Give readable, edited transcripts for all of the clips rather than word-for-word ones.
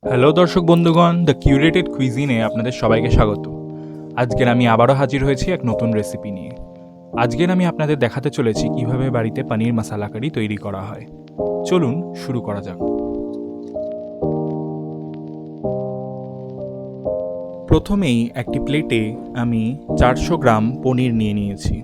Hello দর্শক বন্ধুগণ, the curated কুইজিনে আপনাদের সবাইকে স্বাগত। আজকের আমি আবারও হাজির হয়েছি এক নতুন রেসিপি নিয়ে। আজকের আমি আপনাদের দেখাতে চলেছি কিভাবে বাড়িতে পনির মশালা কারি তৈরি করা হয়। চলুন শুরু করা যাক। প্রথমেই একটি প্লেটে আমি 400 গ্রাম পনির নিয়ে নিয়েছি।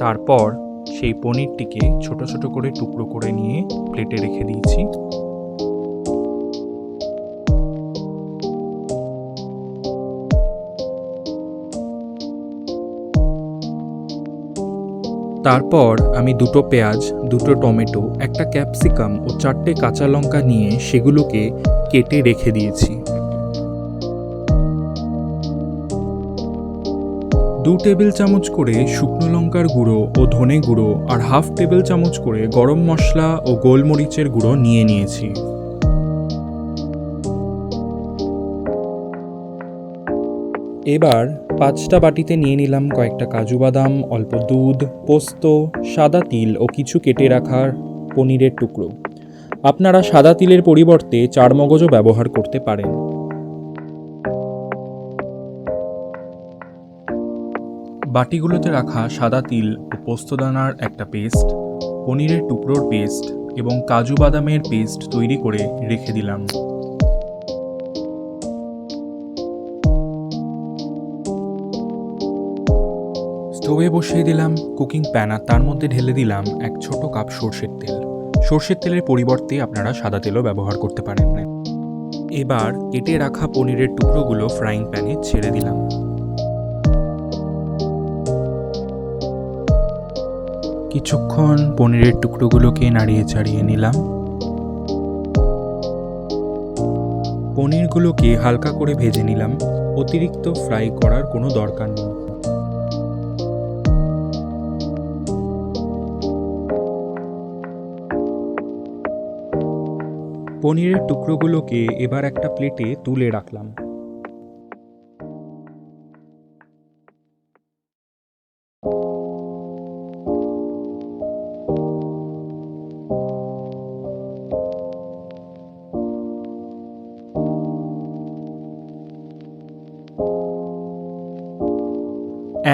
তারপর সেই পনিরটিকে ছোট ছোট করে টুকরো করে নিয়ে প্লেটে রেখে দিয়েছি। তারপর আমি দুটো পেঁয়াজ, দুটো টমেটো, একটা ক্যাপসিকাম ও 4টে কাঁচা লঙ্কা নিয়ে সেগুলোকে কেটে রেখে দিয়েছি। 2 টেবিল চামচ করে শুকনো লঙ্কার গুঁড়ো ও ধনে গুঁড়ো আর হাফ টেবিল চামচ করে গরম মশলা ও গোলমরিচের গুঁড়ো নিয়ে নিয়েছি। এবার 5টা বাটিতে নিয়ে নিলাম কয়েকটা কাজু বাদাম, অল্প দুধ, পোস্ত, সাদা তিল ও কিছু কেটে রাখার পনিরের টুকরো। আপনারা সাদা তিলের পরিবর্তে চারমগজও ব্যবহার করতে পারেন। বাটিগুলোতে রাখা সাদা তিল ও পোস্তদানার একটা পেস্ট, পনিরের টুকরোর পেস্ট এবং কাজু বাদামের পেস্ট তৈরি করে রেখে দিলাম। স্টোভে বসিয়ে দিলাম কুকিং প্যান আর তার মধ্যে ঢেলে দিলাম 1 ছোট কাপ সর্ষের তেল। সর্ষের তেলের পরিবর্তে আপনারা সাদা তেলও ব্যবহার করতে পারেন। এবার কেটে রাখা পনিরের টুকরোগুলো ফ্রাইং প্যানে ছেড়ে দিলাম। কিছুক্ষণ পনিরের টুকরোগুলোকে নাড়িয়ে চাড়িয়ে নিলাম। পনিরগুলোকে হালকা করে ভেজে নিলাম। অতিরিক্ত ফ্রাই করার কোনো দরকার নেই। পনিরের টুকরোগুলোকে এবার একটা প্লেটে তুলে রাখলাম।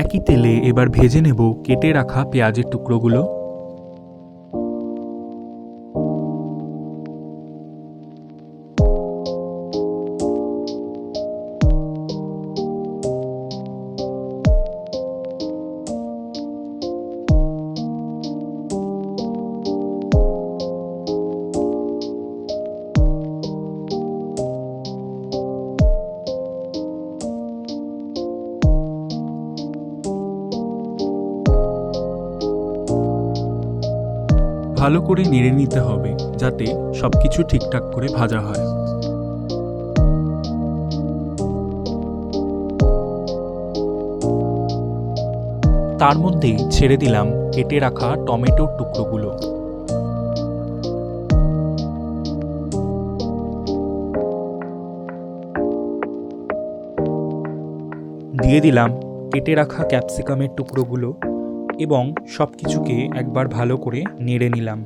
একই তেলে এবার ভেজে নেব কেটে রাখা পেঁয়াজের টুকরোগুলো। ভালো করে নেড়ে নিতে হবে যাতে সবকিছু ঠিকঠাক করে ভাজা হয়। তার মধ্যেই ছেড়ে দিলাম কেটে রাখা টমেটোর টুকরোগুলো। দিয়ে দিলাম কেটে রাখা ক্যাপসিকামের টুকরোগুলো এবং সবকিছুকে একবার ভালো করে নেড়ে নিলাম।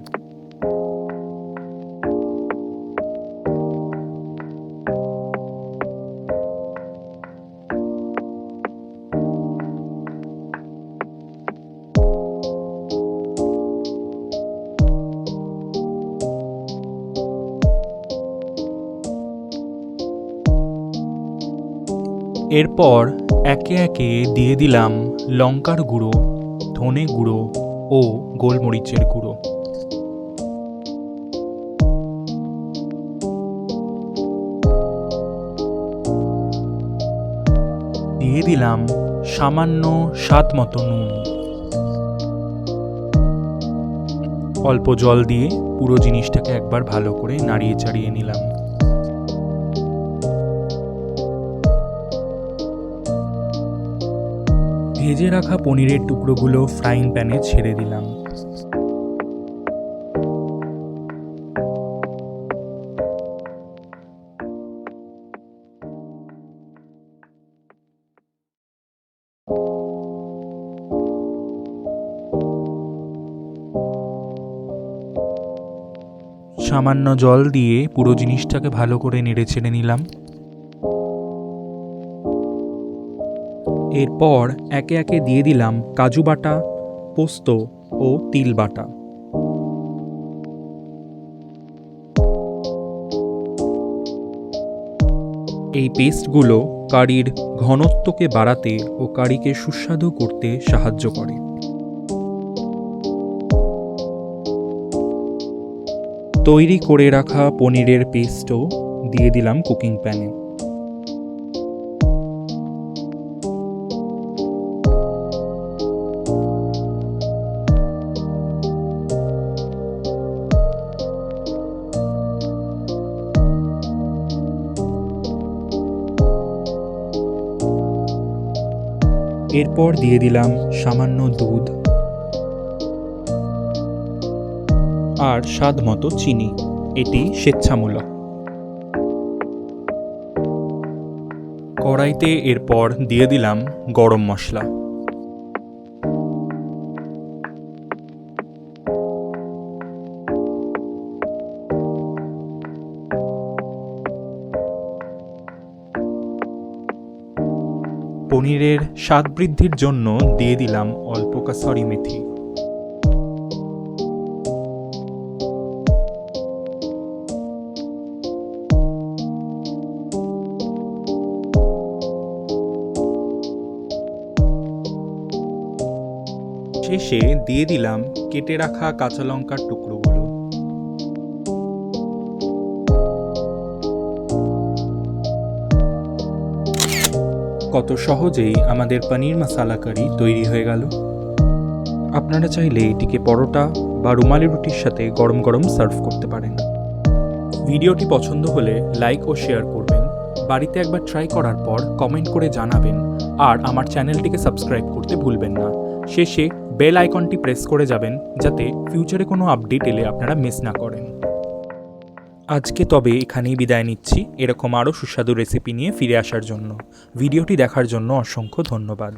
এরপর একে একে দিয়ে দিলাম লঙ্কার গুঁড়ো, ধনে গুঁড়ো ও গোলমরিচের গুঁড়ো। দিয়ে দিলাম সামান্য স্বাদ মতো নুন। অল্প জল দিয়ে পুরো জিনিসটাকে একবার ভালো করে নাড়িয়ে চাড়িয়ে নিলাম। ভেজে রাখা পনিরের টুকরোগুলো ফ্রাইং প্যানে ছেড়ে দিলাম। সামান্য জল দিয়ে পুরো জিনিসটাকে ভালো করে নেড়ে ছেড়ে নিলাম। এরপর একে একে দিয়ে দিলাম কাজু বাটা, পোস্ত ও তিল বাটা। এই পেস্টগুলো কারির ঘনত্বকে বাড়াতে ও কারিকে সুস্বাদু করতে সাহায্য করে। তৈরি করে রাখা পনিরের পেস্টও দিয়ে দিলাম কুকিং প্যানে। এরপর দিয়ে দিলাম সামান্য দুধ আর স্বাদ মতো চিনি, এটি স্বেচ্ছামূলক। কড়াইতে এরপর দিয়ে দিলাম গরম মশলা। পনিরের স্বাদ বৃদ্ধির জন্য দিয়ে দিলাম অল্প কাসুরি মেথি। শেষে দিয়ে দিলাম কেটে রাখা কাঁচা লঙ্কার টুকরোগুলো। কত সহজেই আমাদের পনির মশালা কারি তৈরি হয়ে গেল। আপনারা চাইলে এটিকে পরোটা বা রুমালি রুটির সাথে গরম গরম সার্ভ করতে পারেন। ভিডিওটি পছন্দ হলে লাইক ও শেয়ার করবেন, বাড়িতে একবার ট্রাই করার পর কমেন্ট করে জানাবেন, আর আমার চ্যানেলটিকে সাবস্ক্রাইব করতে ভুলবেন না। শেষে বেল আইকনটি প্রেস করে যাবেন যাতে ফিউচারে কোনো আপডেট এলে আপনারা মিস না করেন। আজকে তবে এখানেই বিদায় নিচ্ছি, এরকম আরও সুস্বাদু রেসিপি নিয়ে ফিরে আসার জন্য। ভিডিওটি দেখার জন্য অসংখ্য ধন্যবাদ।